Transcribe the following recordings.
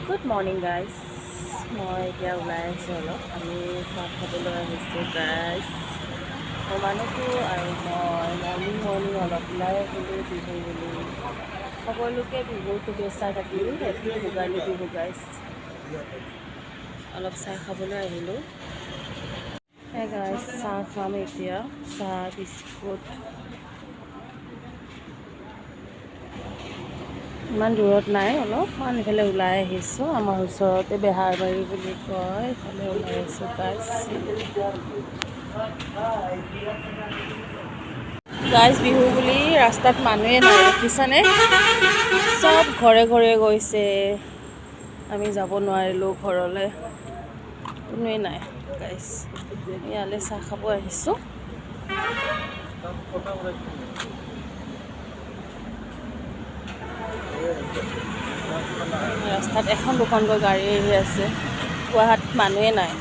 Good morning guys. মই এতিয়া ওলাই আছোঁ অলপ আমি চাহ খাবলৈ আহিছোঁ গাইজ মানুহটো আৰু মই মৰ্ণিং অলপ ওলাই আহিলোঁ বিহু বুলি সকলোকে বিহুৰ শুভেচ্ছা থাকিলোঁ হেপী ভোগালী বিহু গাইজ অলপ চাহ খাবলৈ আহিলোঁ গাইজ চাহ খাম এতিয়া চাহ বিস্কুট ইমান দূৰত নাই অলপমান ইফালে ওলাই আহিছোঁ আমাৰ ওচৰতে বেহাৰবাৰী বুলি কয় ইফালে ওলাই আহিছোঁ গাইজ বিহু বুলি ৰাস্তাত মানুহে নাই দেখিছানে চব ঘৰে ঘৰে গৈছে আমি যাব নোৱাৰিলোঁ ঘৰলৈ কোনোৱেই নাই গাইজ ইয়ালৈ চাহ খাব আহিছোঁ ৰাস্তাত এখন দুখনকৈ গাড়ী আহি আছে গুৱাহাটীত মানুহে নাই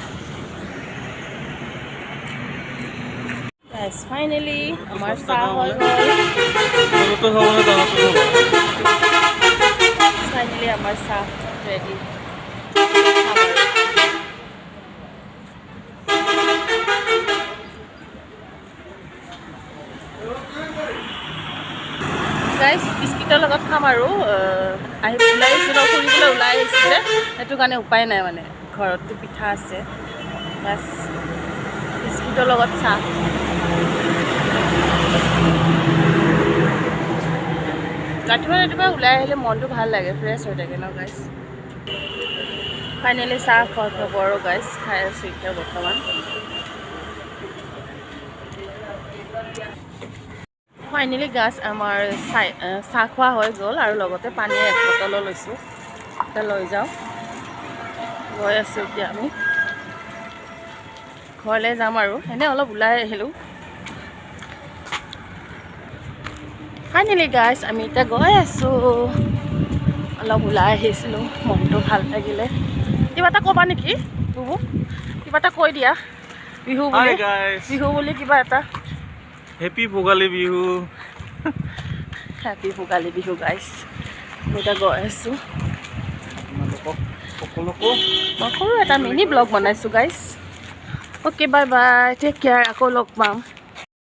ফাইনেলি আমাৰ চাহ হৈ গ'ল ফাইনেলি আমাৰ চাহ ৰেডি গাইজ বিস্কিটৰ লগত খাম আৰু আহি ওলাই আহিছিলোঁ ফুৰিবলৈ ওলাই আহিছিলে সেইটো কাৰণে উপায় নাই মানে ঘৰততো পিঠা আছে বাছ বিস্কিটৰ লগত চাহ ৰাতিপুৱা ওলাই আহিলে মনটো ভাল লাগে ফ্ৰেছ হৈ থাকে ন গাইজ ফাইনেলি চাহ খোৱা খাব আৰু গাইজ খাই আছোঁ এতিয়া বৰ্তমান ফাইনেলি গাছ আমাৰ চাহ খোৱা হৈ গ'ল আৰু লগতে পানী এক বটলো লৈছোঁ এতিয়া লৈ যাওঁ গৈ আছোঁ এতিয়া আমি ঘৰলৈ যাম আৰু এনেই অলপ ওলাই আহিলোঁ ফাইনেলি গাছ আমি এতিয়া গৈ আছোঁ অলপ ওলাই আহিছিলোঁ মনটো ভাল লাগিলে কিবা এটা ক'বা নেকি বুবু কিবা এটা কৈ দিয়া বিহু বুলি কিবা এটা happy Bhogali Bihu happy Bhogali Bihu guys মই এতিয়া গৈ আছোঁ মই সৰু এটা মিনি ব্লগ বনাইছোঁ guys okay bye bye take care আকৌ লগ পাম